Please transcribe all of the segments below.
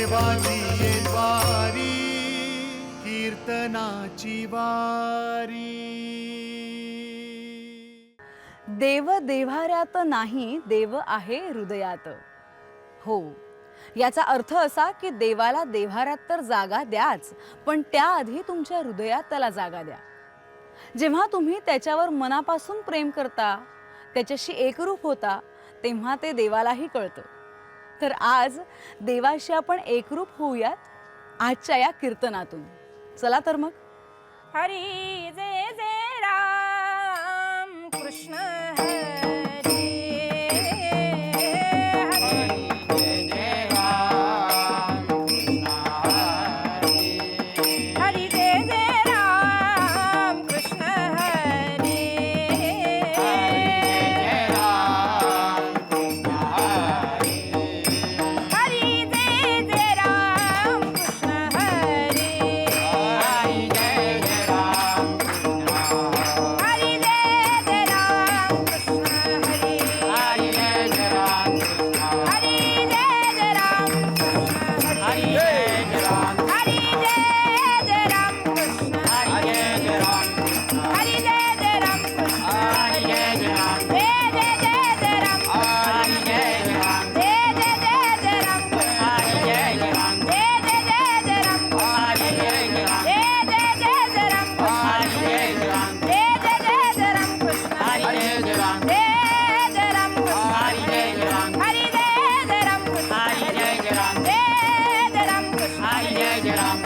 देवाची ये द्वारी कीर्तनाची वारी। देव देव्हाऱ्यात नाही, देव आहे हृदयात। हो, याचा अर्थ असा की देवाला देव्हाऱ्यात तर जागा द्याच, पण त्याआधी तुमच्या हृदयात त्याला जागा द्या। जेव्हा तुम्ही त्याच्यावर मनापासून प्रेम करता, त्याच्याशी एकरूप होता, तेव्हा ते देवालाही कळतं। तर आज देवाशी आपण एकरूप होऊयात आजच्या या कीर्तनातून। चला तर मग। हरी जय जय राम कृष्ण हरी हरी जय जय राम कृष्ण हरी हरी जय जय राम कृष्ण हरी हरी जय जय राम कृष्ण हरी हरी जय जय राम कृष्ण हरी हरी जय जय राम कृष्ण हरी हरी जय जय राम कृष्ण जय जय जय राम कृष्ण जय जय जय राम कृष्ण जय जय जय राम कृष्ण जय जय जय राम कृष्ण जय जय जय राम कृष्ण जय जय राम कृष्ण हरी जय जय राम कृष्ण जय जय राम कृष्ण जय जय राम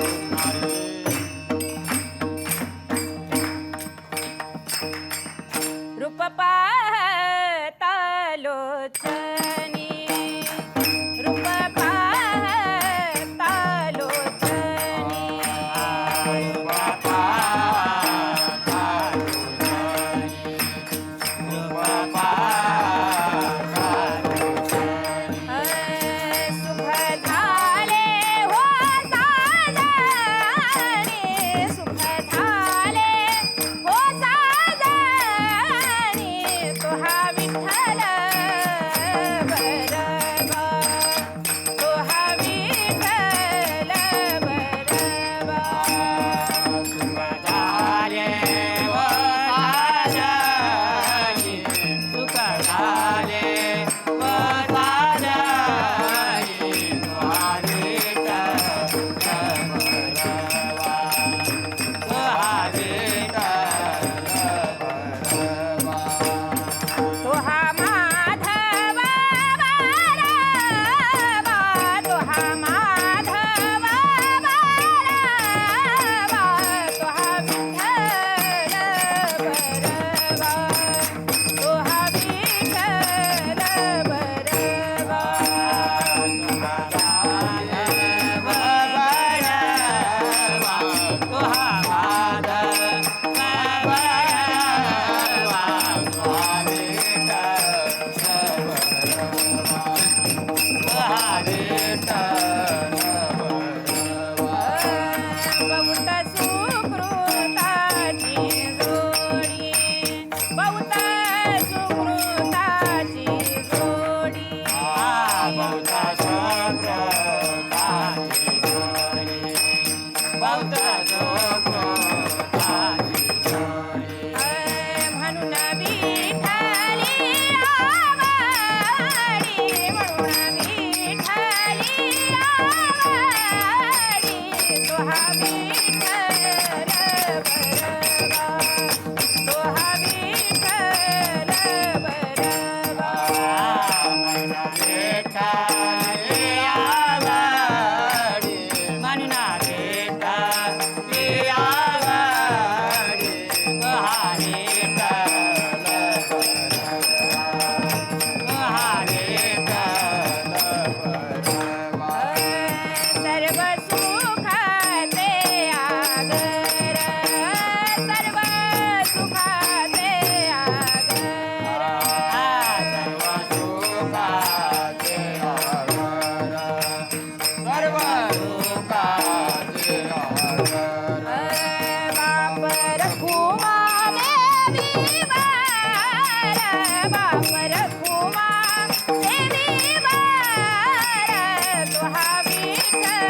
रूप पाहता लोचनी रूप पाहता लोचनी शुभ झाले हो साजणी शुभ झाले हो साजणी तुहा विठ्ठल बरबा तुहा विठ्ठल बरबा शुभ झाले हो साजणी सुख झाले हो साजणी तुहा तुहा माधव बरबा तुहा माधव बरबा तुहा विठ्ठल बरबा तुहा विठ्ठल बरबा तुहा बहुत सुकृताची जोडी बहुत सुकृताची जोडी म्हणून विठ्ठली आवडी म्हणून विठ्ठली आवडी तुहा विठ्ठल बरबा तुहा विठ्ठल बरबा सर्व सुखाचे आगर सर्व सुखाचे आगर बाप रखुमा देवी बार बाप रखुमा देवी बार तुहा विठ्ठल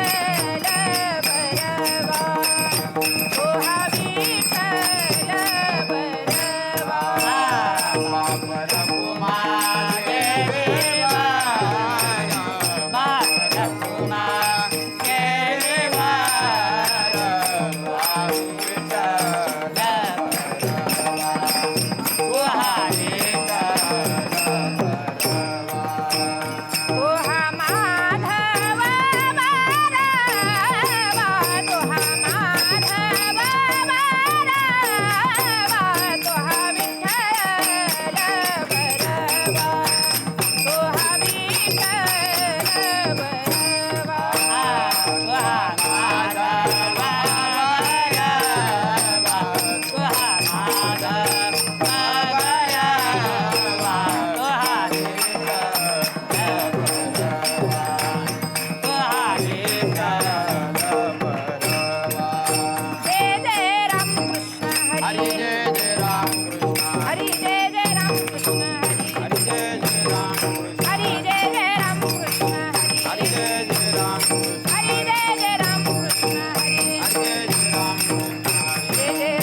हरी जय जय राम कृष्ण हरी जय जय राम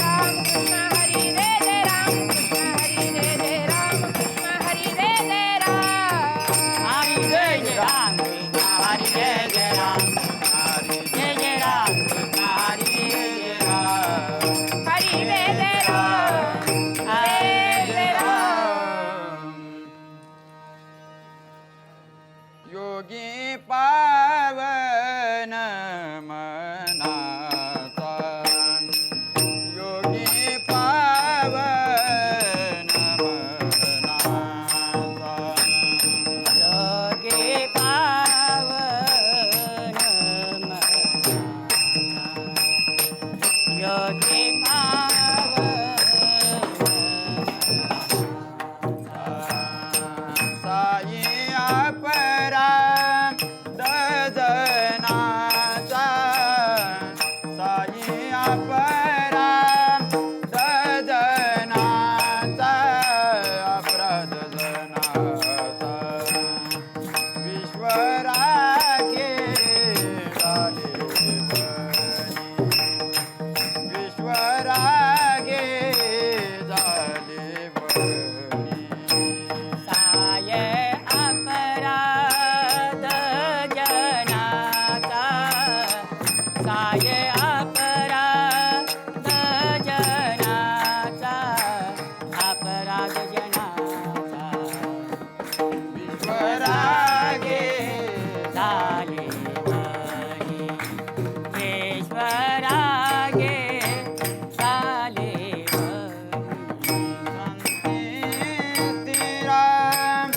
कृष्ण हरी जय जय राम कृष्ण हरी जय जय राम कृष्ण हरी जय जय राम हरि जय जय राम हरि जय जय राम हरि जय जय राम हरी जय जय राम जय जय राम योगी पावन मनाचा योगी पावन मनाचा योगी पावन योगी साई अपरा दजनाचा साई अपरा दजनाचा अपराध जनाचा विश्वराखे झाले विश्वरागे झाले बनी साय अपराध जनाचा साय अपराध जनाचा अपराध जनाचा विश्वरागे झाले बनी ईश्वरागे झाले बनी तीराम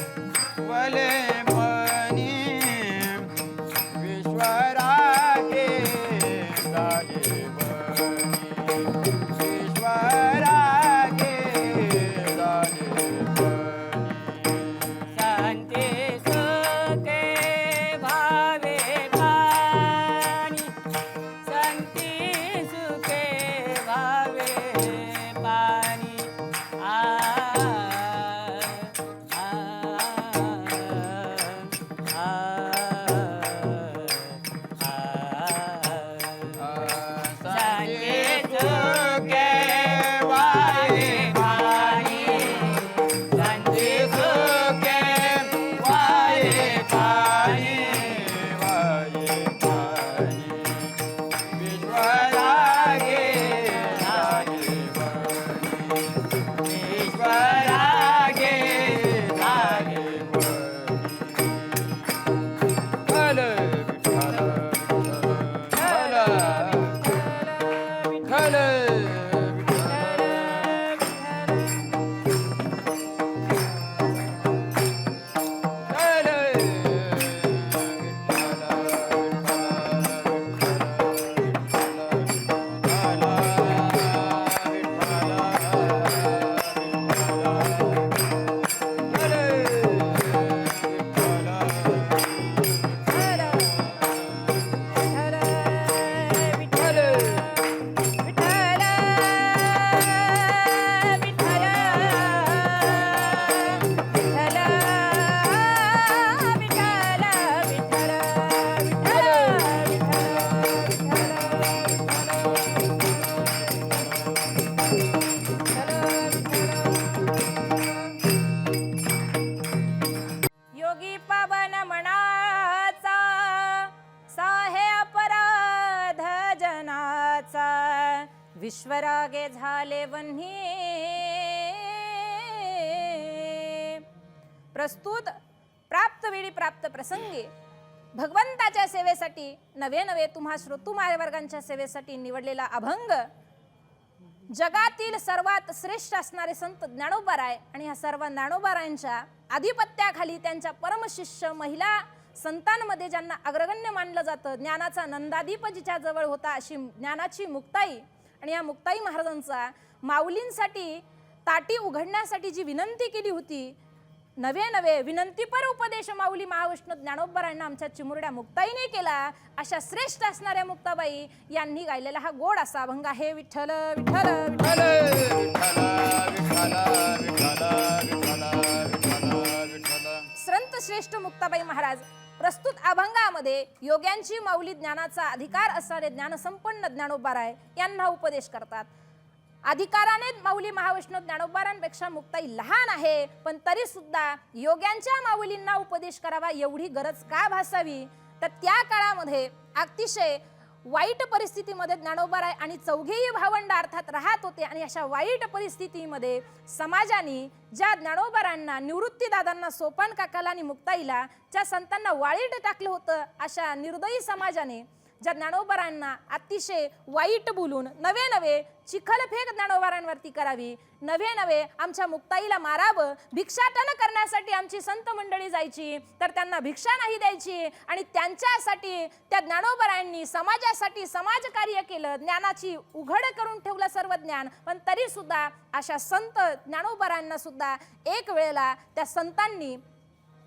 वले मनी विश्वरागे झाले बनी विश्वरागे झाले बनी शांती सुखे भावे पाणी शांती सुखे भावे पाणी आ आ आ संगे सुखे वाये पाणी संगे सुखे वाये पाणी वाये पाणी विश्वरागे झाले बनी विश्वरागे झाले बनी विठ्ठल विठ्ठल विठ्ठल योगी पावन मनाचा साहे अपराध जनाचा विश्वरागे झाले वन्ही प्रस्तुत प्राप्त वेळी प्राप्त प्रसंगी भगवंताच्या सेवेसाठी नवे नवे तुम्हा श्रोतू वर्गांच्या सेवेसाठी निवडलेला अभंग जगातील सर्वात श्रेष्ठ असणारे संत ज्ञानोबाराय आणि ह्या सर्व ज्ञानोबारायांच्या आधिपत्याखाली त्यांच्या परमशिष्य महिला संतांमध्ये ज्यांना अग्रगण्य मानलं जातं, ज्ञानाचा नंदादीप जिच्या जवळ होता अशी ज्ञानाची मुक्ताई आणि या मुक्ताई महाराजांचा माऊलींसाठी ताटी उघडण्यासाठी जी विनंती केली होती, नवे नवे विनंतीपर उपदेश माऊली महाविष्णू ज्ञानोबारायांना आमच्या चिमुरड्या मुक्ताईने केला, अशा श्रेष्ठ असणाऱ्या मुक्ताबाई यांनी गायलेला हा गोड असा अभंग आहे. विठ्ठल विठ्ठल विठ्ठल संत श्रेष्ठ मुक्ताबाई महाराज प्रस्तुत अभंगामध्ये योग्यांची माऊली ज्ञानाचा अधिकार असणारे ज्ञानसंपन्न ज्ञानोबाराय यांना उपदेश करतात. अधिकाराने माऊली महावैष्णव ज्ञानोबारांपेक्षा मुक्ताई लहान आहे, पण तरी सुद्धा योग्यांच्या माऊलींना उपदेश करावा एवढी गरज का भासावी? तर त्या काळामध्ये अतिशय वाईट परिस्थितीमध्ये ज्ञानोबाराय आणि चौघेही भावंड अर्थात राहत होते. आणि अशा वाईट परिस्थितीमध्ये समाजाने ज्या ज्ञानोबारांना, निवृत्तीदादांना, सोपान काकाला आणि मुक्ताईला, ज्या संतांना वाळीत टाकलं होतं, अशा निर्दयी समाजाने ज्या ज्ञानोबारांना अतिशय वाईट बोलून नवे नवे चिखलफेक ज्ञानोबारांवरती करावी, नवे नवे आमच्या मुक्ताईला मारावं, भिक्षाटन करण्यासाठी आमची संत मंडळी जायची तर त्यांना भिक्षा नाही द्यायची. आणि त्यांच्यासाठी त्या ज्ञानोबारांनी समाजासाठी समाजकार्य केलं, ज्ञानाची उघड करून ठेवलं सर्व ज्ञान. पण तरी सुद्धा अशा संत ज्ञानोबारांना सुद्धा एक वेळेला त्या संतांनी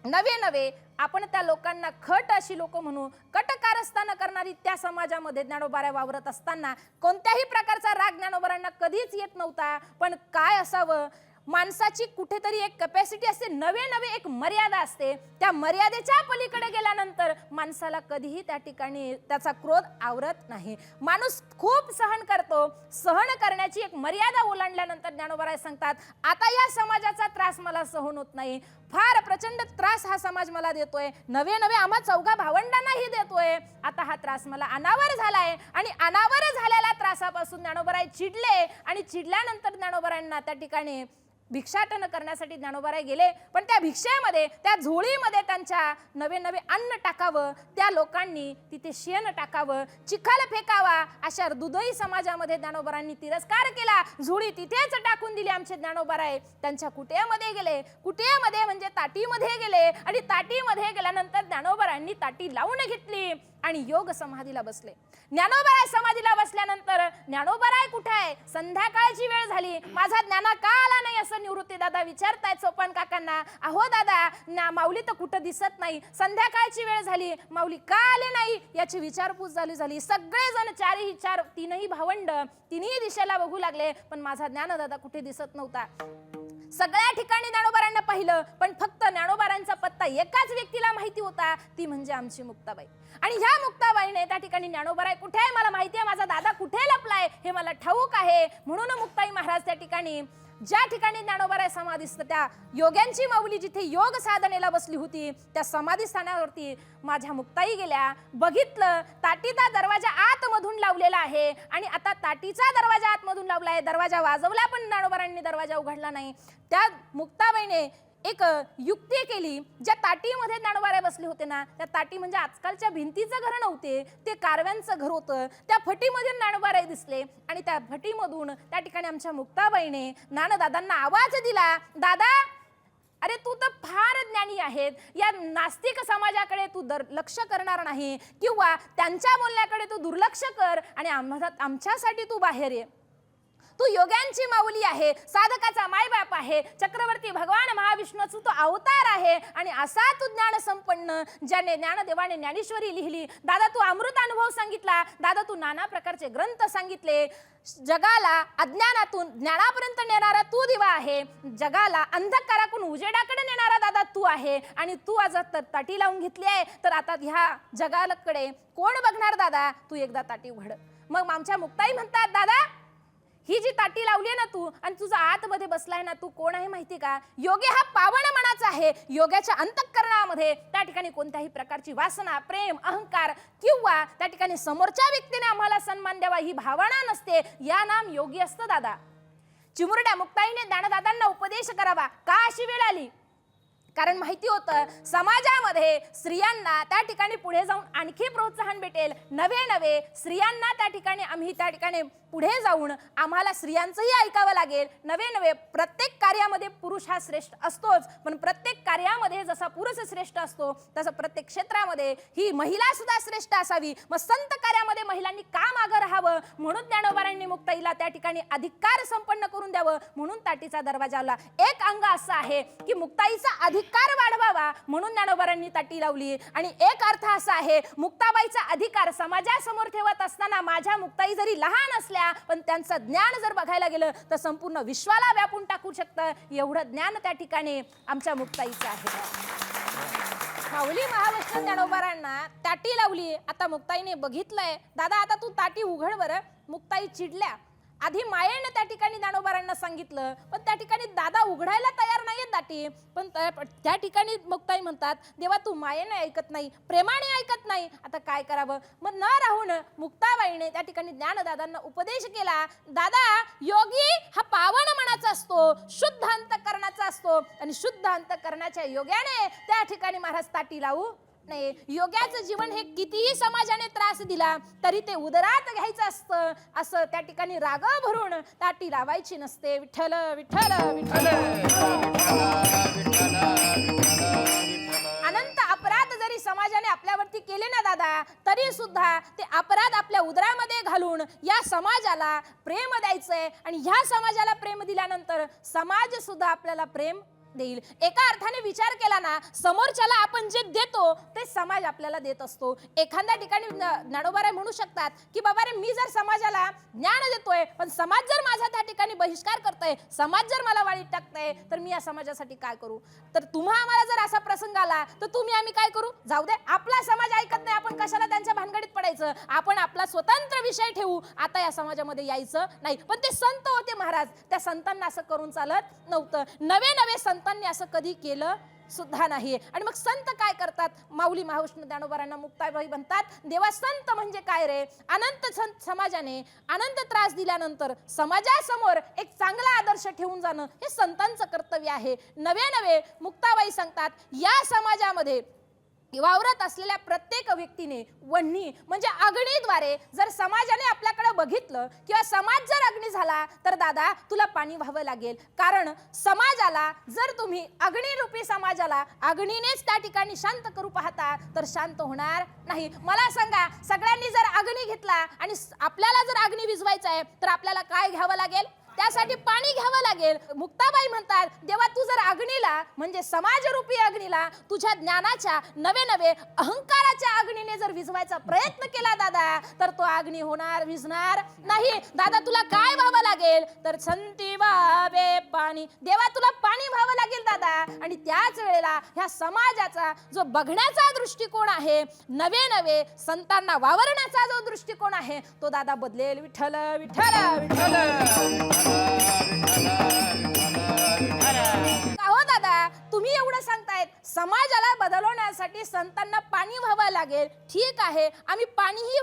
नवे नवे आपण त्या लोकांना खट अशी लोक म्हणू, कटकारस्थान करणारी त्या समाजामध्ये ज्ञानोबाराय वावरत असताना कोणत्याही प्रकारचा राग ज्ञानोबारांना कधीच येत नव्हता. पण काय असावं, माणसाची कुठेतरी एक कॅपॅसिटी असते, नवे नवे एक मर्यादा असते. त्या मर्यादेच्या पलीकडे गेल्यानंतर माणसाला कधीही त्या ठिकाणी त्याचा क्रोध आवरत नाही. माणूस खूप सहन करतो, सहन करण्याची एक मर्यादा ओलांडल्यानंतर ज्ञानोबाराय सांगतात, आता या समाजाचा त्रास मला सहन होत नाही, फार प्रचंड त्रास हा समाज मला देतोय, नवे नवे आम्हा चौघा भावंडांनाही देतोय, आता हा त्रास मला अनावर झालाय. आणि अनावर झालेल्या त्रासापासून ज्ञानोबाराय चिडले आणि चिडल्यानंतर ज्ञानोबारायांना त्या ठिकाणी भिक्षाटन करण्यासाठी ज्ञानोबाराय गेले. पण त्या भिक्षेमध्ये, त्या झोळीमध्ये त्यांच्या नवे नवे अन्न टाकावं, त्या लोकांनी तिथे शेण टाकावं, चिखल फेकावा, अशा दुधई समाजामध्ये ज्ञानोबारांनी तिरस्कार केला. झोळी तिथेच टाकून दिली आमचे ज्ञानोबाराय. त्यांच्या कुटेमध्ये गेले, कुटेमध्ये म्हणजे ताटीमध्ये गेले आणि ताटीमध्ये गेल्यानंतर ज्ञानोबारांनी ताटी लावून घेतली आणि योग समाधीला बसले. ज्ञानोबाराय समाधीला बसल्यानंतर ज्ञानोबाराय कुठे आहे? संध्याकाळची वेळ झाली, माझा ज्ञाना का आला नाही असं निवृत्ती दादा विचारतायत सोपान काकांना. अहो दादा, माऊली तर कुठं दिसत नाही, संध्याकाळची वेळ झाली, माऊली का आले नाही याची विचारपूस झाली. सगळेजण तीनही भावंड तिन्ही दिशेला बघू लागले, पण माझा ज्ञानदादा कुठे दिसत नव्हता. सगळ्या ठिकाणी ज्ञानोबारांना पाहिलं, पण फक्त ज्ञानोबारांचा पत्ता एकाच व्यक्तीला माहिती होता, ती म्हणजे आमची मुक्ताबाई. आणि ह्या मुक्ताबाईने त्या ठिकाणी ज्ञानोबाराय कुठे आहे मला माहिती आहे, माझा दादा कुठे लपलाय हे मला ठाऊक आहे, म्हणून मुक्ताई महाराज त्या ठिकाणी ज्या ठिकाणी ज्ञानोबाराय समाधीस्थ, त्या योग्यांची माऊली जिथे योग साधनेला बसली होती, त्या समाधी स्थानावरती माझ्या मुक्ताई गेल्या. बघितलं, ताटीचा दरवाजा आतमधून लावलेला आहे आणि आता ताटीचा दरवाजा आतमधून लावलाय, दरवाजा वाजवला पण ज्ञानोबारांनी दरवाजा उघडला नाही. त्या मुक्ताबाईने एक युक्ती केली. ज्या ताटीमध्ये ज्ञानोबाराय बसले होते ना, त्या ताटी म्हणजे आजकालच्या भिंतीचं घर नव्हते, ते कारव्यांचं घर होतं. त्या फटीमध्ये ज्ञानोबाराय दिसले आणि त्या फटीमधून त्या ठिकाणी आमच्या मुक्ताबाईने ज्ञानदादांना आवाज दिला, दादा अरे तू तर फार ज्ञानी आहेत, या नास्तिक समाजाकडे तू लक्ष करणार नाही किंवा त्यांच्या बोलण्याकडे तू दुर्लक्ष कर आणि आमच्यासाठी तू बाहेर ये. तू योग्यांची माऊली आहे, साधकाचा मायबाप आहे, चक्रवर्ती भगवान महाविष्णूचा तू अवतार आहे आणि असा तू ज्ञान संपन्न, ज्याने ज्ञानदेवाने ज्ञानेश्वरी लिहिली. दादा तू अमृत अनुभव सांगितला, दादा तू नाना प्रकारचे ग्रंथ सांगितले. जगाला अज्ञानातून ज्ञानापर्यंत नेणारा तू दिवा आहे, जगाला अंधकारातून उजेडाकडे नेणारा दादा तू आहे. आणि तू आज तर ताटी लावून घेतली आहे, तर आता ह्या जगाकडे कोण बघणार दादा, तू एकदा ताटी उघड. मग आमच्या मुक्ताई म्हणतात, दादा ही जी ताटी लावली आहे ना तू, आणि तुझा आतमध्ये बसलाय ना, तू कोण आहे माहिती का? योगी हा पावन मनाचा आहे. योग्याच्या अंतःकरणामध्ये त्या ठिकाणी कोणत्याही प्रकारची वासना, प्रेम, अहंकार किंवा त्या ठिकाणी समोरच्या व्यक्तीने आम्हाला सन्मान द्यावा ही भावना नसते. या नाम योगी असतं दादा. चिमुरड्या मुक्ताईने ज्ञानदादांना उपदेश करावा का अशी वेळ आली? कारण माहिती होतं समाजामध्ये स्त्रियांना त्या ठिकाणी पुढे जाऊन आणखी प्रोत्साहन भेटेल. नवे नवे स्त्रियांना त्या ठिकाणी आम्ही त्या ठिकाणी पुढे जाऊन आम्हाला स्त्रियांचंही ऐकावं लागेल. नवे नवे प्रत्येक कार्यामध्ये पुरुष हा श्रेष्ठ असतोच, पण प्रत्येक कार्यामध्ये जसा पुरुष श्रेष्ठ असतो तसं प्रत्येक क्षेत्रामध्ये ही महिला सुद्धा श्रेष्ठ असावी. मग संत कार्यामध्ये महिलांनी का मागं राहावं, म्हणून ज्ञानोबारांनी मुक्ताईला त्या ठिकाणी अधिकार संपन्न करून द्यावं, म्हणून ताटीचा दरवाजा लावला. एक अंग असं आहे की मुक्ताईचा अधिकार वाढवावा म्हणून ज्ञानोबारांनी ताटी लावली, आणि एक अर्थ असा आहे मुक्ताबाईचा अधिकार समाजासमोर ठेवत असताना माझ्या मुक्ताई जरी लहान असल्या पण त्यांचं ज्ञान जर बघायला गेलं तर संपूर्ण विश्वाला व्यापून टाकू शकतं, एवढं ज्ञान त्या ठिकाणी आमच्या मुक्ताईचं आहे. माऊली महावैष्णव ज्ञानोबारांना ताटी लावली. आता मुक्ताईने बघितलंय, दादा आता तू ताटी उघड बरं. मुक्ताई चिडल्या. आधी मायेने त्या ठिकाणी ज्ञानोबारांना सांगितलं, पण त्या ठिकाणी दादा उघडायला तयार नाहीये ताटी. पण त्या ठिकाणी मुक्ताई म्हणतात, देवा तू मायेने ऐकत नाही, प्रेमाने ऐकत नाही, आता काय करावं. मग न राहून मुक्ताबाईने त्या ठिकाणी ज्ञानदादांना उपदेश केला. दादा, योगी हा पावन मनाचा असतो, शुद्ध अंतःकरणाचा असतो, आणि शुद्ध अंतःकरणाच्या योग्याने त्या ठिकाणी महाराज ताटी लावू नाही. योग्याचं जीवन हे कितीही समाजाने त्रास दिला तरी ते उदरात घ्यायचं असतं, असं त्या ठिकाणी राग भरून ताटी लावायची नसते. विठ्ठल विठ्ठल विठ्ठल. अनंत अपराध जरी समाजाने आपल्यावरती केले ना दादा, तरी सुद्धा ते अपराध आपल्या उदरामध्ये घालून या समाजाला प्रेम द्यायचंय, आणि ह्या समाजाला प्रेम दिल्यानंतर समाज सुद्धा आपल्याला प्रेम देईल. एका अर्थाने विचार केला ना, समोरच्याला आपण जे देतो ते समाज आपल्याला देत असतो. एखाद्या ठिकाणी ज्ञानोबाराय म्हणू शकतात की बाबा रे, मी जर समाजाला ज्ञान देतोय पण समाज जर माझा त्या ठिकाणी बहिष्कार करतोय, समाज जर मला वाळीत टाकतोय, तर मी या समाजासाठी काय करू. तर तुम्हा आम्हाला जर असा प्रसंग आला तर आम्ही काय करू. जाऊ दे, आपला समाज ऐकत नाही, आपण कशाला त्यांच्या भानगडीत पडायचं, आपण आपला स्वतंत्र विषय ठेवू, आता या समाजामध्ये यायचं नाही. पण ते संत होते महाराज, त्या संतांना असं करून चालत नव्हतं. नवे नवे संतांनी असं कधी केलं सुद्धा नाही. आणि मग संत काय करतात, माऊली महावैष्णव ज्ञानोबारांना मुक्ताबाई म्हणतात, देवा संत म्हणजे काय रे. अनंत समाजाने अनंत त्रास दिल्यानंतर समाजासमोर एक चांगला आदर्श ठेवून जाणं हे संतांचं कर्तव्य आहे. नवे नवे मुक्ताबाई सांगतात, या समाजामध्ये वावरत असलेल्या प्रत्येक व्यक्तीने वन्ही म्हणजे अग्नीद्वारे जर समाजाने आपल्याकडे बघितलं किंवा समाज जर अग्नी झाला तर दादा तुला पाणी व्हावं लागेल. कारण समाजाला जर तुम्ही अग्निरूपी समाजाला अग्नीनेच त्या ठिकाणी शांत करू पाहता तर शांत होणार नाही. मला सांगा, सगळ्यांनी जर अग्नी घेतला आणि आपल्याला जर अग्नी विझवायचा आहे तर आपल्याला काय घ्यावं लागेल, त्यासाठी पाणी घ्यावं लागेल. मुक्ताबाई म्हणतात, देवा तू जर अग्नीला म्हणजे समाजरूपी अग्नीला तुझ्या ज्ञानाच्या नवे नवे अहंकाराच्या अग्नीने जर विझवायचा प्रयत्न केला दादा तर तो अग्नी होणार, विझणार नाही. दादा तुला काय व्हावं लागेल तर संती व्हावे पाणी. देवा तुला पाणी व्हावं लागेल दादा. आणि त्याच वेळेला ह्या समाजाचा जो बघण्याचा दृष्टिकोन आहे, नवे नवे संतांना वावरण्याचा जो दृष्टिकोन आहे तो दादा बदलेल. विठ्ठल विठ्ठल विठ्ठल. हो दादा, तुम्ही एवढं सांगतायत समाजाला बदलवण्यासाठी संतांना पाणी व्हावं लागेल. ठीक आहे, आम्ही पाणीही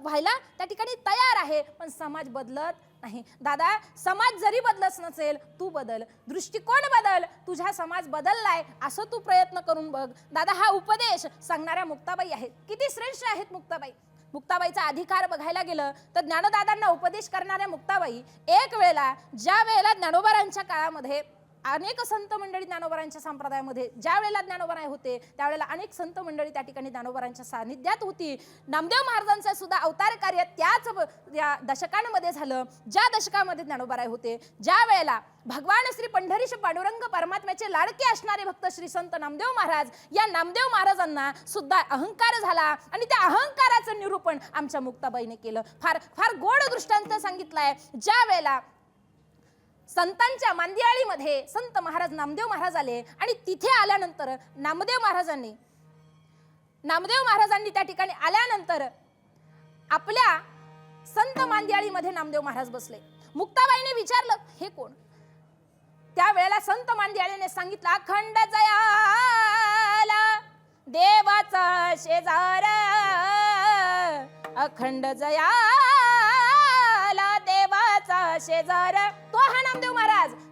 व्हायला त्या ठिकाणी तयार आहे, पण समाज बदलत नाही. दादा समाज जरी बदलत नसेल, तू बदल, दृष्टिकोन बदल, तुझा समाज बदललाय असं तू प्रयत्न करून बघ. दादा हा उपदेश सांगणाऱ्या मुक्ताबाई आहेत, किती श्रेष्ठ आहेत मुक्ताबाई. मुक्ताबाईचा अधिकार बघायला गेलं तर ज्ञानदादांना उपदेश करणाऱ्या मुक्ताबाई एक वेळेला, ज्या वेळेला ज्ञानोबारांच्या काळामध्ये अनेक संत मंडळी ज्ञानोबारांच्या संप्रदायामध्ये ज्या वेळेला ज्ञानोबाराय होते त्यावेळेला अनेक संत मंडळी त्या ठिकाणी ज्ञानोबारांच्या सानिध्यात होती. नामदेव महाराजांचं सुद्धा अवतार कार्य त्याच या दशकांमध्ये झालं ज्या दशकामध्ये ज्ञानोबाराय होते. ज्या वेळेला भगवान श्री पंढरीश पांडुरंग परमात्म्याचे लाडके असणारे भक्त श्री संत नामदेव महाराज, या नामदेव महाराजांना सुद्धा अहंकार झाला आणि त्या अहंकाराचं निरूपण आमच्या मुक्ताबाईने केलं. फार फार गोड दृष्टांत सांगितलाय. ज्या वेळेला संतांच्या मांदियाळीमध्ये संत महाराज नामदेव महाराज आले आणि तिथे आल्यानंतर नामदेव महाराजांनी त्या ठिकाणी आल्यानंतर आपल्या संत मांदियाळीमध्ये नामदेव महाराज बसले. मुक्ताबाईने विचारलं, हे कोण. त्यावेळेला संत मांदियाळीने सांगितलं, अखंड जयाला देवाचा शेजार, अखंड जयाला देवाचा शेजार.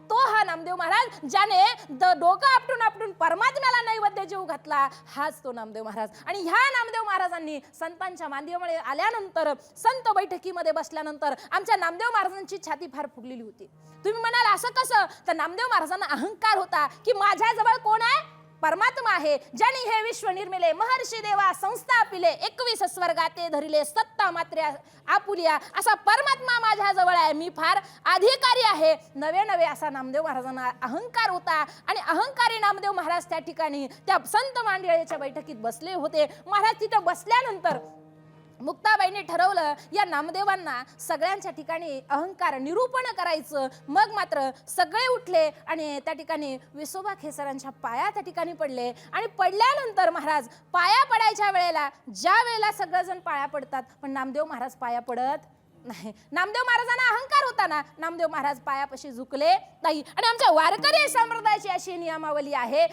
तो हा नामदेव महाराज ज्याने डोकं आपटून परमात्म्याला नैवेद्य जीव घातला, हाच तो नामदेव महाराज. आणि ह्या नामदेव महाराजांनी संतांच्या मांदियामध्ये आल्यानंतर, संत बैठकीमध्ये बसल्यानंतर आमच्या नामदेव महाराजांची छाती फार फुगलेली होती. तुम्ही म्हणाल असं कसं, तर नामदेव महाराजांना अहंकार होता की माझ्याजवळ कोण आहे, परमात्मा आहे, ज्याने हे विश्व निर्मिले, महर्षी देवा संस्था पिले, 21 स्वर्गाते धरिले, सत्ता मात्र्या आपुलिया, असा परमात्मा माझ्या जवळ आहे, मी फार अधिकारी आहे. नवे नवे असा नामदेव महाराजांना अहंकार होता. आणि अहंकारी नामदेव महाराज त्या ठिकाणी त्या संत मांदियाळीच्या बैठकीत बसले होते. महाराज तिथं बसल्यानंतर मुक्ताबाईंनी ठरवलं या नामदेवांना सगळ्यांच्या ठिकाणी अहंकार निरूपण करायचं. मग मात्र सगळे उठले आणि त्या ठिकाणी विसोबा खेसरांच्या पाया त्या ठिकाणी पडले. आणि पडल्यानंतर महाराज पाया पडायच्या वेळेला ज्या वेळेला सगळेजण पाया पडतात पण नामदेव महाराज पाया पडत नाही. नामदेव महाराजांना अहंकार होता ना, नामदेव महाराज पायापाशी झुकले नाही. आणि आमच्या वारकरी संप्रदायाची अशी नियमावली आहे,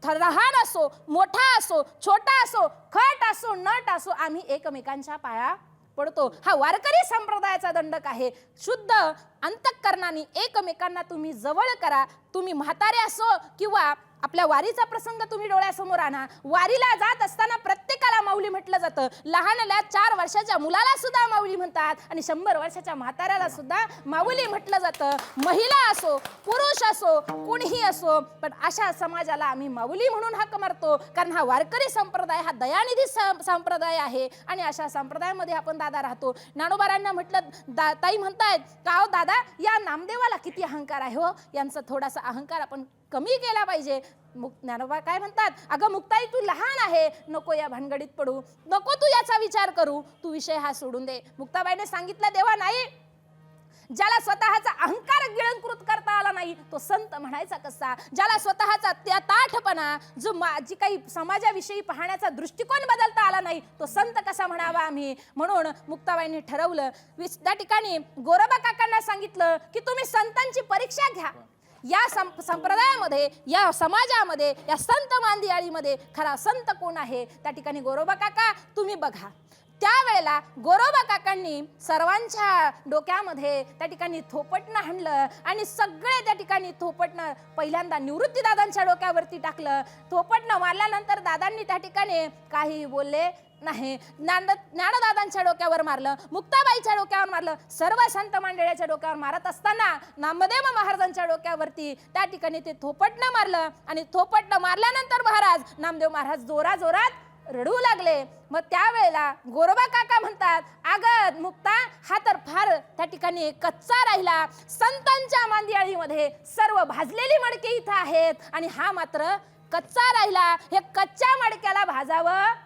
लहान असो मोठा असो छोटा असो खट असो नट असो आम्ही एकमेकांच्या पाया पडतो. हा वारकरी संप्रदायाचा दंडक आहे. शुद्ध अंतःकरणाने एकमेकांना तुम्ही जवळ करा. तुम्ही म्हातारे असो किंवा आपल्या वारीचा प्रसंग तुम्ही डोळ्यासमोर आणा. वारीला जात असताना प्रत्येकाला माऊली म्हटलं जातं. लहानल्या 4 वर्षाच्या मुलाला सुद्धा माऊली म्हणतात आणि 100 वर्षाच्या म्हाताऱ्याला सुद्धा माऊली म्हटलं जातं. महिला असो पुरुष असो कोणीही असो, पण अशा समाजाला आम्ही माऊली म्हणून हाक मारतो. कारण हा वारकरी संप्रदाय हा दयानिधी संप्रदाय आहे आणि अशा संप्रदायामध्ये आपण दादा राहतो. ज्ञानोबारांना म्हटलं ताई म्हणतायत का हो दादा या नामदेवाला किती अहंकार आहे हो, यांचा थोडासा अहंकार आपण कमी केला पाहिजे. ज्ञानोबा काय म्हणतात, अगं मुक्ताई तू लहान आहे, नको या भानगडीत पडू, नको तू याचा विचार करू, तू विषय हा सोडून दे. मुक्ताबाईने सांगितलं देवा नाही, ज्याला स्वतःचा अहंकार गिळंकृत करता आला नाही तो संत म्हणायचा कसा. ज्याला स्वतःचा त्या ताठपणा जो जी काही समाजाविषयी पाहण्याचा दृष्टिकोन बदलता आला नाही तो संत कसा म्हणावा आम्ही. म्हणून मुक्ताबाईंनी ठरवलं. त्या ठिकाणी गोरोबा काकांना सांगितलं की तुम्ही संतांची परीक्षा घ्या. या संप्रदायामध्ये या समाजामध्ये या संत मांदियाळीमध्ये खरा संत कोण आहे. त्या ठिकाणी गोरोबा काका तुम्ही बघा. त्यावेळेला गोरोबा काकांनी सर्वांच्या डोक्यामध्ये त्या ठिकाणी थोपटणं हाणलं आणि सगळे त्या ठिकाणी थोपटणं पहिल्यांदा निवृत्ती दादांच्या डोक्यावरती टाकलं. थोपटणं मारल्यानंतर दादांनी त्या ठिकाणी काही बोलले नाही. ज्ञानदादांच्या डोक्यावर मारलं, मुक्ताबाईच्या डोक्यावर मारलं, सर्व संत मंडळाच्या डोक्यावर मारत असताना नामदेव महाराजांच्या डोक्यावरती त्या ठिकाणी ते थोपटणं मारलं. आणि थोपटणं मारल्यानंतर महाराज नामदेव महाराज जोरात रडू लागले. मग त्यावेळेला गोरोबा काका म्हणतात, अगं मुक्ता हा तर फार त्या ठिकाणी कच्चा राहिला. संतांच्या मांदियाळीमध्ये सर्व भाजलेली मडके इथं आहेत आणि हा मात्र कच्चा राहिला. हे कच्च्या मडक्याला भाजावं.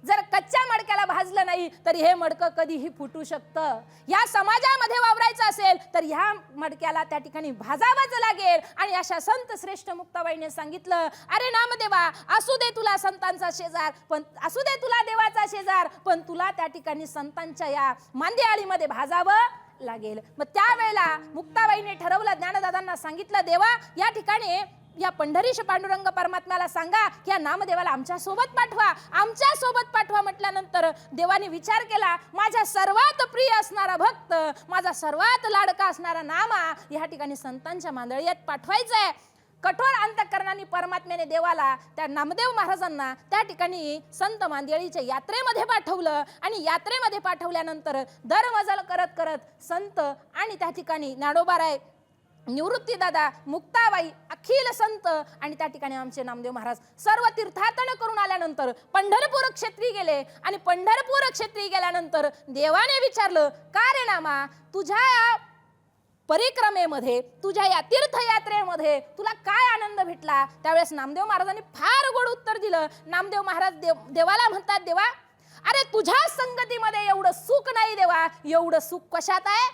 जर कच्च्या मडक्याला भाजलं नाही तर हे मडकं कधीही फुटू शकतं. या समाजामध्ये वावरायचं असेल तर ह्या मडक्याला त्या ठिकाणी भाजावंच लागेल. आणि अशा संत श्रेष्ठ मुक्ताबाईने सांगितलं, अरे नामदेवा असू दे तुला संतांचा शेजार, पण असू दे तुला देवाचा शेजार, पण तुला त्या ठिकाणी संतांच्या या मांदियाळीमध्ये भाजावं लागेल. मग त्यावेळेला मुक्ताबाईने ठरवलं, ज्ञानदादांना सांगितलं, देवा या ठिकाणी या पंढरीश पांडुरंग परमात्म्याला सांगा की या नामदेवाला आमच्या सोबत पाठवा, आमच्या सोबत पाठवा. म्हटल्यानंतर देवाने विचार केला, माझ्या सर्वात प्रिय असणारा भक्त, माझा सर्वात लाडका असणारा नामा या ठिकाणी संतांच्या मांदळीत पाठवायचंय. कठोर अंतःकरणाने परमात्म्याने देवाला त्या नामदेव महाराजांना त्या ठिकाणी संत मांदियाळीच्या यात्रेमध्ये पाठवलं. आणि यात्रेमध्ये पाठवल्यानंतर दरमजल करत करत संत आणि त्या ठिकाणी ज्ञानोबाराय, निवृत्ती दादा, मुक्ताबाई, अखिल संत आणि त्या ठिकाणी आमचे नामदेव महाराज सर्व तीर्थाटन करून आल्यानंतर पंढरपूर क्षेत्री गेले. आणि पंढरपूर क्षेत्री गेल्यानंतर देवाने विचारलं, का रे नामा तुझ्या परिक्रमेमध्ये तुझ्या या तीर्थयात्रेमध्ये तुला काय आनंद भेटला. त्यावेळेस नामदेव महाराजांनी फार गोड उत्तर दिलं. नामदेव महाराज देवाला म्हणतात, देवा अरे तुझ्या संगतीमध्ये एवढं सुख नाही देवा, एवढं सुख कशात आहे,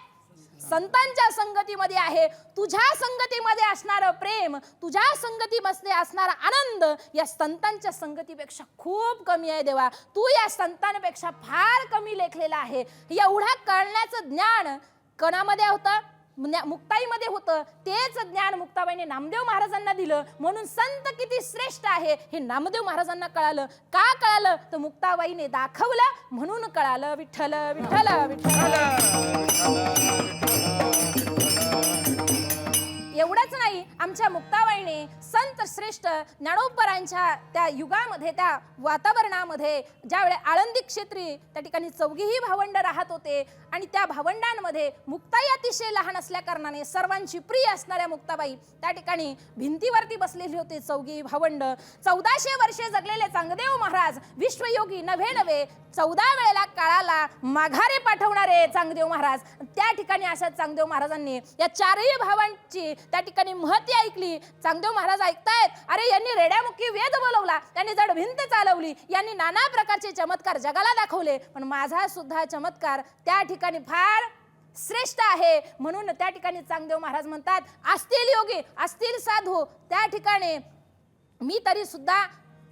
संतांच्या संगतीमध्ये आहे. तुझ्या संगतीमध्ये असणारं प्रेम, तुझ्या संगतीमध्ये असणारा आनंद या संतांच्या संगतीपेक्षा खूप कमी आहे देवा. तू या संतांपेक्षा फार कमी लेखलेला आहे. एवढा कळण्याचं ज्ञान कोणामध्ये होतं, मुक्ताईमध्ये होतं. तेच ज्ञान मुक्ताबाईने नामदेव महाराजांना दिलं. म्हणून संत किती श्रेष्ठ आहे हे नामदेव महाराजांना कळालं. का कळालं तर मुक्ताबाईने दाखवलं म्हणून कळालं. विठ्ठल विठ्ठल विठ्ठल. एवढंच नाही, आमच्या मुक्ताबाईने संत श्रेष्ठ ज्ञानोबरांच्या त्या युगामध्ये त्या वातावरणामध्ये ज्यावेळी आळंदी क्षेत्री त्या ठिकाणी चौघीही भावंड राहत होते आणि त्या भावंडांमध्ये मुक्ताई अतिशय लहान असल्या कारणाने सर्वांची प्रिय असणाऱ्या मुक्ताबाई त्या ठिकाणी भिंतीवरती बसलेली होते. चौघी भावंड 1400 वर्षे जगलेले चांगदेव महाराज विश्वयोगी नव्हे 14 वेळेला काळाला माघारे पाठवणारे चांगदेव महाराज त्या ठिकाणी अशा चांगदेव महाराजांनी या चारही भावांची त्या ठिकाणी महती ऐकली. चांगदेव महाराज ऐकतायत, अरे यांनी रेड्यामुखी वेद बोलवला, त्यांनी जड भिंत चालवली, यांनी नाना प्रकारचे चमत्कार जगाला दाखवले, पण माझा सुद्धा चमत्कार त्या ठिकाणी फार श्रेष्ठ आहे. म्हणून त्या ठिकाणी चांगदेव महाराज म्हणतात, असतील योगी असतील साधू, त्या ठिकाणी मी तरी सुद्धा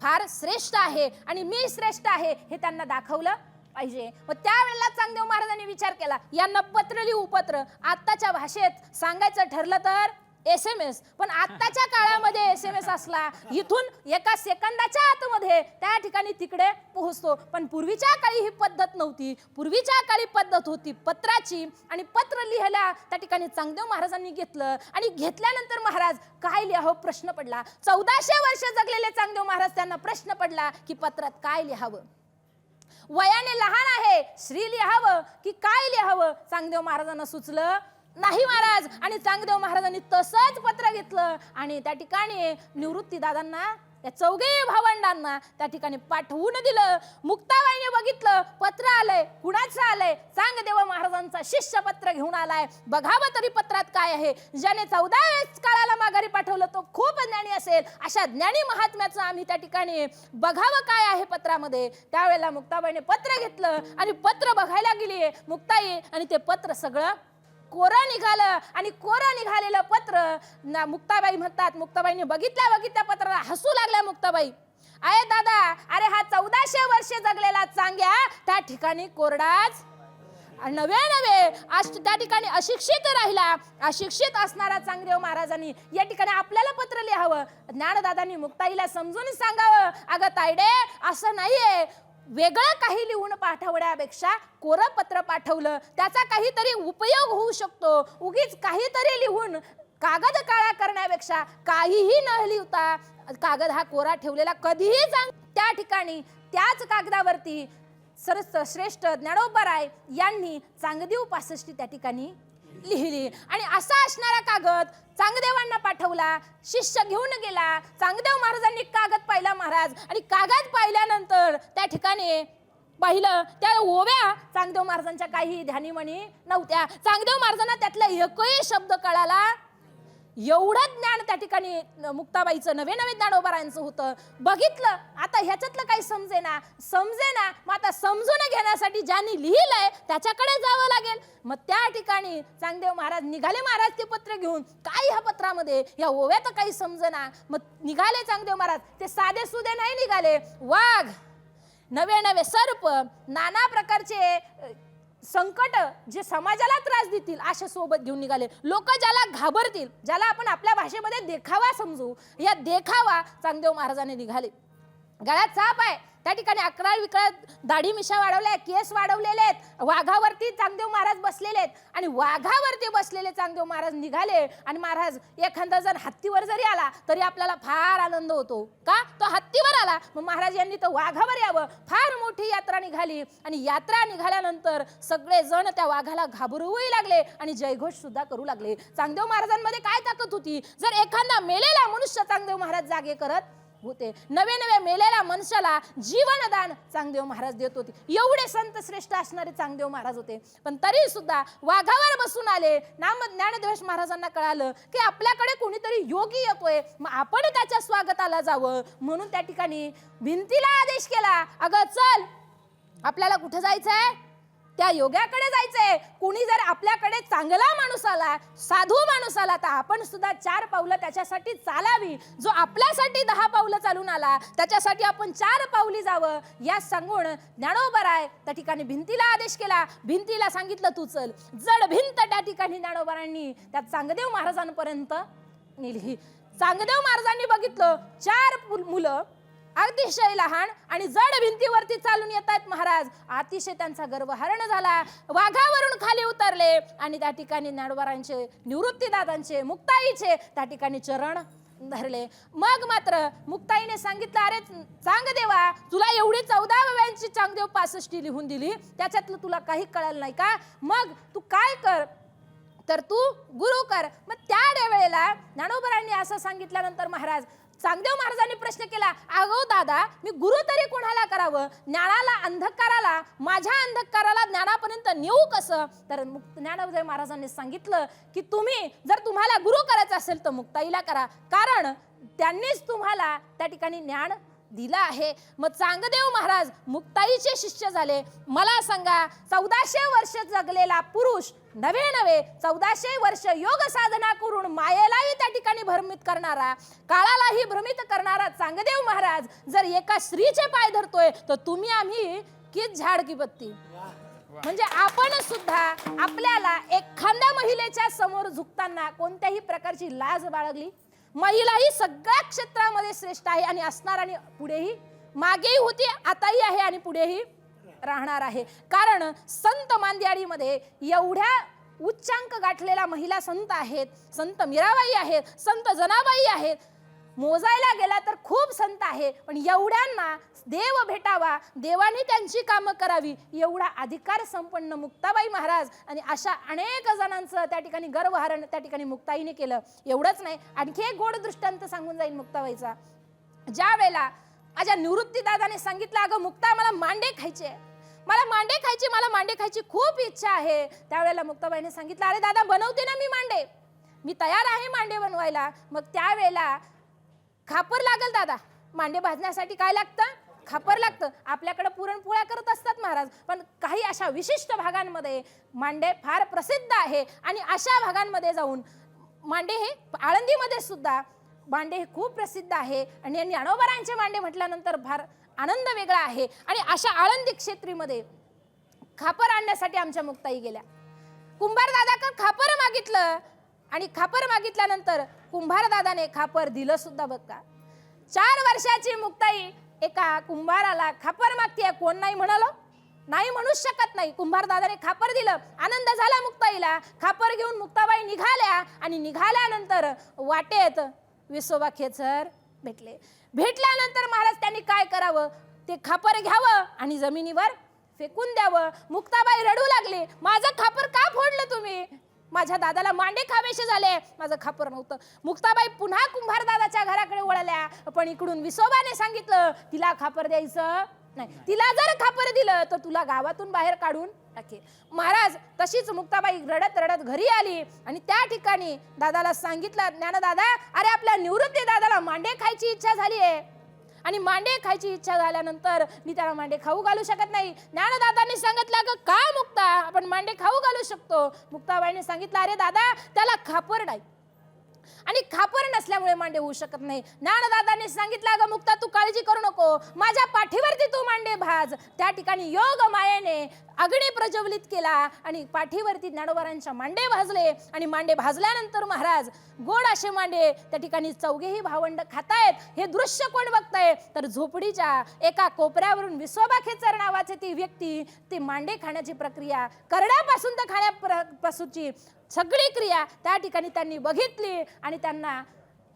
फार श्रेष्ठ आहे आणि मी श्रेष्ठ आहे हे त्यांना दाखवलं पाहिजे. मग त्यावेळेला चांगदेव महाराजांनी विचार केला, यांना पत्र लिहू. पत्र आत्ताच्या भाषेत सांगायचं ठरलं तर SMS, पण आत्ताच्या काळामध्ये SMS असला इथून एका सेकंदाच्या आतमध्ये त्या ठिकाणी तिकडे पोहोचतो. पण पूर्वीच्या काळी ही पद्धत नव्हती. पूर्वीच्या काळी पद्धत होती पत्राची, आणि पत्र लिहायला त्या ठिकाणी चांगदेव महाराजांनी घेतलं. आणि घेतल्यानंतर महाराज काय लिहावं प्रश्न पडला. 1400 वर्ष जगलेले चांगदेव महाराज, त्यांना प्रश्न पडला की पत्रात काय लिहावं. वयाने लहान आहे, श्री लिहावं की काय लिहावं. चांगदेव महाराजांना सुचलं नाही महाराज. आणि चांगदेव महाराजांनी तसंच पत्र घेतलं आणि त्या ठिकाणी निवृत्ती दादांना, या चौघे भावंडांना त्या ठिकाणी पाठवून दिलं. मुक्ताबाईने बघितलं पत्र आलंय, कुणाचं आलंय, चांगदेव महाराजांचा शिष्य पत्र घेऊन आलाय, बघावं तरी पत्रात काय आहे. ज्याने 14 काळाला माघारी पाठवलं तो खूप ज्ञानी असेल. अशा ज्ञानी महात्म्याचं आम्ही त्या ठिकाणी बघावं काय आहे पत्रामध्ये. त्यावेळेला मुक्ताबाईने पत्र घेतलं आणि पत्र बघायला गेली मुक्ताई, आणि ते पत्र सगळं कोरं निघालं. आणि कोरं निघालेलं पत्र मुक्ताबाई म्हणतात, मुक्ताबाईने बघितल्या पत्राला हसू लागल्या मुक्ताबाई. अरे दादा, अरे हा 1400 वर्ष जगलेला चांग्या त्या ठिकाणी कोरडाच नवे त्या ठिकाणी अशिक्षित राहिला. अशिक्षित असणारा चांगदेव महाराजांनी या ठिकाणी आपल्याला पत्र लिहावं. ज्ञानदादांनी मुक्ताईला समजून सांगावं, अगं तायडे असं नाहीये, वेगळं काही लिहून पाठवण्यापेक्षा कोरं पत्र पाठवलं त्याचा काहीतरी उपयोग होऊ शकतो. उगीच काहीतरी लिहून कागद काळा करण्यापेक्षा काहीही न लिहिता कागद हा कोरा ठेवलेला कधीही चांग. त्या ठिकाणी त्याच कागदावरती श्रेष्ठ ज्ञानोबराय यांनी चांगदेव 65 त्या ठिकाणी लिहिली. आणि असा असणारा कागद चांगदेवांना पाठवला. शिष्य घेऊन गेला. चांगदेव महाराजांनी कागद पाहिला महाराज, आणि कागद पाहिल्यानंतर त्या ठिकाणी पाहिलं त्या ओव्या चांगदेव महाराजांच्या काही ध्यानीमणी नव्हत्या. चांगदेव महाराजांना त्यातला एकही शब्द कळाला. एवढं ज्ञान त्या ठिकाणी मुक्ताबाईचं नवे ज्ञानोबरायांचं होतं. बघितलं आता ह्याच्यातलं काही समजेना. मग आता समजून घेण्यासाठी ज्यांनी लिहिलंय त्याच्याकडे जावं लागेल. मग त्या ठिकाणी चांगदेव महाराज निघाले. महाराज ते पत्र घेऊन, काय ह्या पत्रामध्ये या ओव्यात काही समजेना. मग निघाले चांगदेव महाराज. ते साधे सुधे नाही निघाले. वाघ, नवे सर्प, नाना प्रकारचे संकट जे समाजाला त्रास देतील अशा सोबत घेऊन निघाले. लोक ज्याला घाबरतील, ज्याला आपण आपल्या भाषेमध्ये देखावा समजू, या देखावा चांगदेव महाराजांनी निघाले. गळ्यात साप आहे, त्या ठिकाणी 11 विकळात दाढी मिशा वाढवल्या, केस वाढवलेले आहेत. वाघावरती चांगदेव महाराज बसलेले आहेत. आणि वाघावरती बसलेले चांगदेव महाराज निघाले. आणि महाराज एखादा जर हत्तीवर जरी आला तरी आपल्याला फार आनंद होतो. का तो हत्तीवर आला, मग महाराज यांनी तर वाघावर यावं. फार मोठी यात्रा निघाली. आणि यात्रा निघाल्यानंतर सगळे जण त्या वाघाला घाबरूही लागले आणि जयघोष सुद्धा करू लागले. चांगदेव महाराजांमध्ये काय ताकद होती. जर एखादा मेलेला मनुष्य चांगदेव महाराज जागे करत होते. नवे मेलेल्या मनुष्याला जीवनदान चांगदेव महाराज देत होते. एवढे संत श्रेष्ठ असणारे चांगदेव महाराज होते. पण तरी सुद्धा वाघावर बसून आले. ज्ञानदेव महाराजांना कळालं की आपल्याकडे कोणीतरी योगी येतोय, मग आपण त्याच्या स्वागताला जावं. म्हणून त्या ठिकाणी भिंतीला आदेश केला, अगं चल आपल्याला कुठं जायचंय, त्या योग्याकडे जायचंय. कुणी जर आपल्याकडे चांगला माणूस आला, साधू माणूस आला, तर आपण सुद्धा 4 पावलं त्याच्यासाठी चालावी. जो आपल्यासाठी 10 पावलं चालून आला त्याच्यासाठी आपण 4 पावली जावं. या सांगून ज्ञानोबराय त्या ठिकाणी भिंतीला आदेश केला. भिंतीला सांगितलं तू चल. जड भिंत त्या ठिकाणी ज्ञानोबरांनी त्या चांगदेव महाराजांपर्यंत नेली. चांगदेव महाराजांनी बघितलं 4 मुलं अतिशय लहान आणि जड भिंतीवरती चालून येत आहेत महाराज. अतिशय त्यांचा गर्वहरण झाला. वाघावरून खाली उतरले आणि त्या ठिकाणी ज्ञानोबरांचे, निवृत्तीदादांचे, मुक्ताईचे त्या ठिकाणी चरण धरले. मग मात्र मुक्ताईने सांगितलं, अरे चांगदेवा, तुला एवढी 14 वयांची चांगदेव 65 लिहून दिली, त्याच्यातलं तुला काही कळलं नाही का. मग तू काय कर, तर तू गुरु कर. मग त्या वेळेला ज्ञानोबरांनी असं सांगितल्यानंतर महाराज चांगदेव महाराजांनी प्रश्न केला, अगो दादा, मी गुरु तरी कोणाला करावं? ज्ञानाला अंधकाराला, माझ्या अंधकाराला ज्ञानापर्यंत नेऊ कसं? तर ज्ञानोदय महाराजांनी सांगितलं की तुम्ही जर तुम्हाला गुरु करायचं असेल तर मुक्ताईला करा, कारण त्यांनीच तुम्हाला त्या ठिकाणी ज्ञान दिला आहे. मग चांगदेव महाराज मुक्ताईचे शिष्य झाले. मला सांगा, 1400 वर्ष जगलेला पुरुष नवे 1400 वर्ष योग साधना करून मायेलाही त्या ठिकाणी भ्रमित करणारा, काळालाही भ्रमित करणारा चांगदेव महाराज जर एका स्त्रीचे पाय धरतोय, तर तुम्ही आम्ही कित झाड की बत्ती. म्हणजे आपण सुद्धा आपल्याला एखाद्या महिलेच्या समोर झुकताना कोणत्याही प्रकारची लाज बाळगली. महिला ही सगळ्या क्षेत्रामध्ये श्रेष्ठ आहे आणि असणार, आणि पुढेही, मागेही होती, आताही आहे आणि पुढेही राहणार आहे. कारण संत मांदियाळीमध्ये एवढ्या उच्चांक गाठलेल्या महिला संत आहेत. संत मीराबाई आहेत, संत जनाबाई आहेत, मोजायला गेला तर खूप संत आहे. पण एवढ्यांना देव भेटावा, देवाने त्यांची कामं करावी, एवढा अधिकार संपन्न मुक्ताबाई महाराज आणि अशा अनेक जणांचं त्या ठिकाणी गर्वहरण त्या ठिकाणी मुक्ताईने केलं. एवढंच नाही, आणखी एक गोड दृष्टांत सांगून जाईल मुक्ताबाईचा. ज्या वेळेला माझ्या निवृत्ती दादाने सांगितलं, अगं मुक्ता, मला मांडे खायचे, मला मांडे खायची खूप इच्छा आहे. त्यावेळेला मुक्ताबाईने सांगितलं, अरे दादा, बनवते ना मी मांडे, मी तयार आहे मांडे बनवायला. मग त्यावेळेला खापर लागल दादा, मांडे भाजण्यासाठी काय लागतं? खापर लागतं. आपल्याकडे पुरणपोळ्या करत असतात महाराज, पण काही अशा विशिष्ट भागांमध्ये मांडे फार प्रसिद्ध आहे आणि अशा भागांमध्ये जाऊन मांडे हे, आळंदीमध्ये सुद्धा मांडे हे खूप प्रसिद्ध आहे. आणि ज्ञानोबारायांचे मांडे म्हटल्यानंतर फार आनंद वेगळा आहे. आणि अशा आळंदी क्षेत्रीमध्ये खापर आणण्यासाठी आमच्या मुक्ताई गेल्या. कुंभार दादाकडे खापर मागितलं आणि खापर मागितल्यानंतर कुंभार दादाने खापर दिलं सुद्धा. बघा, 4 वर्षाची मुक्ताई एका कुंभाराला खापर मागते, कोण नाही म्हणालो? नाही म्हणूच शकत नाही. कुंभार दादाने खापर दिलं, आनंद झाला मुक्ताईला. खापर घेऊन मुक्ताबाई निघाल्या आणि निघाल्यानंतर वाटेत विसोबा खेचर भेटल्यानंतर महाराज त्यांनी काय करावं? ते खापर घ्यावं आणि जमिनीवर फेकून द्यावं. मुक्ताबाई रडू लागले, माझं खापर का फोडलं तुम्ही? माझ्या दादाला मांडे खावेसे झाले, माझं खापर नव्हतं. मुक्ताबाई पुन्हा कुंभार दादाच्या घराकडे वळल्या, पण इकडून विसोबाने सांगितलं, तिला खापर द्यायचं नाही, तिला जर खापर दिलं तर तुला गावातून बाहेर काढून टाकेल. महाराज तशीच मुक्ताबाई रडत रडत घरी आली आणि त्या ठिकाणी दादाला सांगितलं, ज्ञानदादा, अरे आपल्या निवृत्ती दादाला मांडे खायची इच्छा झाली आहे आणि मांडे खायची इच्छा झाल्यानंतर मी त्याला मांडे खाऊ घालू शकत नाही. ज्ञानदादांनी सांगितलं, ग का मुक्ता, आपण मांडे खाऊ घालू शकतो. मुक्ताबाईने सांगितलं, अरे दादा, त्याला खापर नाही आणि खापर नसल्यामुळे मांडे होऊ शकत नाही. ज्ञानदादांनी सांगितलं, अगं मुक्ता, तू काळजी करू नको, माझ्या पाठीवरती तू मांडे भाज. त्या ठिकाणी योग मायेने अग्नी प्रज्वलित केला आणि पाठीवरती ज्ञानोबारांच्या मांडे भाजले आणि मांडे भाजल्यानंतर महाराज गोड असे मांडे त्या ठिकाणी चौघेही भावंड खातायत. हे दृश्य कोण बघताय? तर झोपडीच्या एका कोपऱ्यावरून विसोबा खेचर नावाचे ती व्यक्ती ती मांडे खाण्याची प्रक्रिया, करण्यापासून तर खाण्यापासूनची सगळी क्रिया त्या ठिकाणी त्यांनी बघितली आणि त्यांना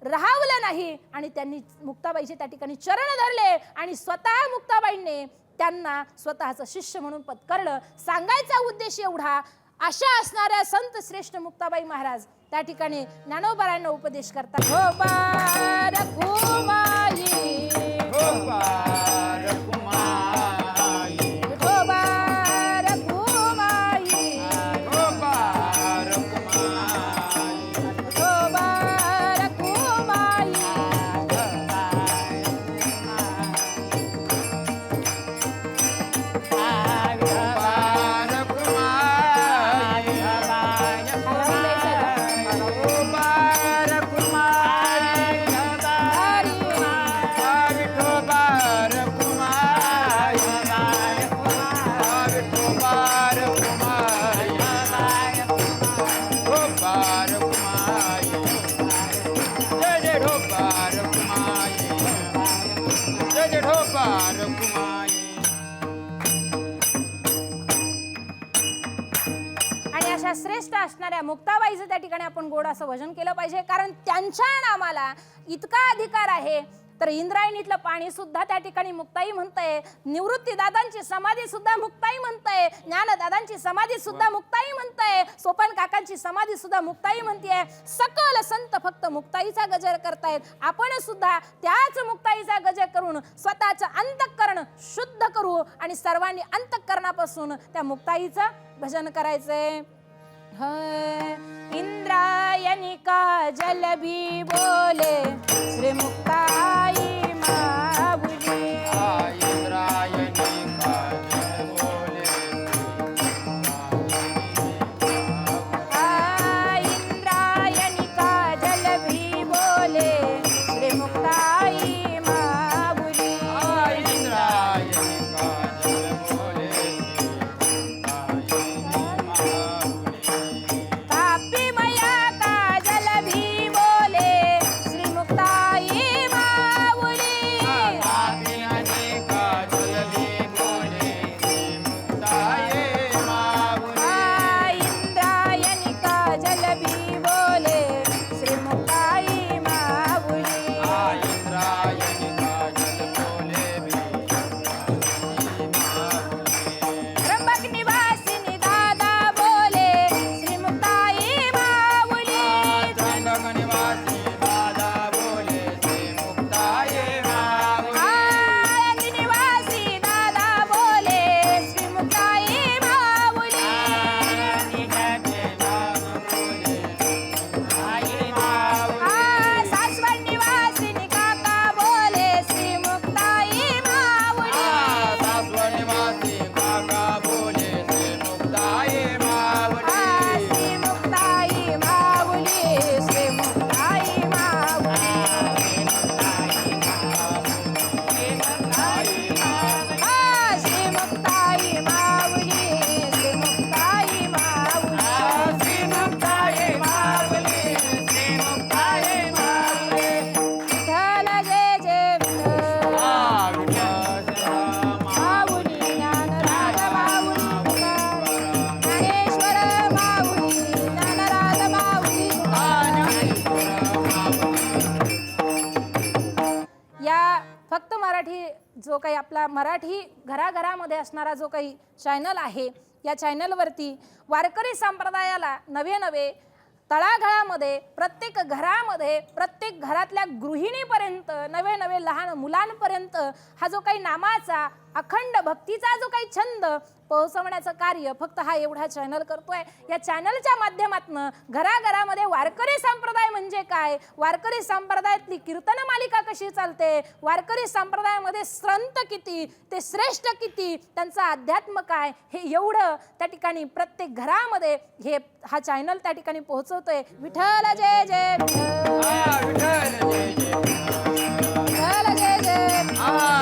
राहावलं नाही आणि त्यांनी मुक्ताबाईचे त्या ठिकाणी चरण धरले आणि स्वतः मुक्ताबाईंनी त्यांना स्वतःचं शिष्य म्हणून पत्करलं. सांगायचा उद्देश एवढा, अशा असणाऱ्या संत श्रेष्ठ मुक्ताबाई महाराज त्या ठिकाणी ज्ञानोबारायांना उपदेश करतात. हो बार कुमाई, हो बार कुमाई, हो बार कुमाई, हो बार कुमाई, हो बार कुमाई. आणि अशा श्रेष्ठ असणाऱ्या मुक्ताबाईचं त्या ठिकाणी आपण गोड असं भजन केलं पाहिजे, कारण त्यांच्या नामाला इतका अधिकार आहे. तर इंद्रायणीतलं पाणी सुद्धा त्या ठिकाणी मुक्ताई म्हणतंय, निवृत्ती दादांची समाधी सुद्धा मुक्ताई म्हणतंय, ज्ञानदादांची समाधी सुद्धा मुक्ताई म्हणतंय, सोपान काकांची समाधी सुद्धा मुक्ताई म्हणतेय. सकल संत फक्त मुक्ताईचा गजर करतायत. आपण सुद्धा त्याच मुक्ताईचा गजर करून स्वतःचं अंतःकरण शुद्ध करू आणि सर्वांनी अंतःकरणापासून त्या मुक्ताईचं भजन करायचंय. इंद्रायणी काजल भी बोले श्री मुक्ताई माऊली. इंद्रायणी काजल बोले इंद्रायणी काजल भी बोले श्री मुक्ताई माऊली. इंद्रायणी काजल बोले तापी मया काजल भी बोले श्री मुक्ताई माऊली. काजल भी बोले मुक्ताये माऊली. इंद्रायणी काजल भी बोले श्री मुक्ताई माऊली. इंद्रायणी काजल बोले त्र्यंबक निवासिनी दादा बोले श्री मुक्ताई माऊली. त्र्यंबक निवासी दादा बोले श्री मुक्ताये माऊली. आयंगी निवासी दादा बोले श्री मुक्ताई माऊली. सासवड निवासिनी काका बोले श्री मुक्ताई माऊली. सासवड निवासी काका बोले श्री मुक्ताये माऊली. श्री मुक्ताई माऊली. श्री मुक्ताई माऊली. श्री मुक्ताई माऊली. श्री मुक्ताई माऊली. श्री मुक्ताये माऊली. श्री मुक्ताये माऊली. विठ्ठल जय जय विठ्ठल. माऊली ज्ञानराज माऊली तुकाराम. ज्ञानेश्वर माऊली ज्ञानराज माऊली तुकाराम. या फक्त मराठी जो काही आपला मराठी घराघरामध्ये असणारा जो काही चॅनल आहे, या चॅनलवरती वारकरी संप्रदायाला नवे नवे तळागाळामध्ये, प्रत्येक घरामध्ये, प्रत्येक घरातल्या गृहिणीपर्यंत, नवे नवे लहान मुलांपर्यंत हा जो काही नामाचा अखंड भक्तीचा जो काही छंद पोहोचवण्याचं कार्य फक्त हा एवढा चॅनल करतोय. या चॅनलच्या माध्यमातून घराघरामध्ये वारकरी संप्रदाय म्हणजे काय, वारकरी संप्रदायातली कीर्तन मालिका कशी चालते, वारकरी संप्रदायामध्ये संत किती, ते श्रेष्ठ किती, त्यांचा अध्यात्म काय, हे एवढं त्या ठिकाणी प्रत्येक घरामध्ये हा चॅनल त्या ठिकाणी पोहोचवतोय. विठ्ठल जय जय विठ्ठल. विठ्ठल जय जय.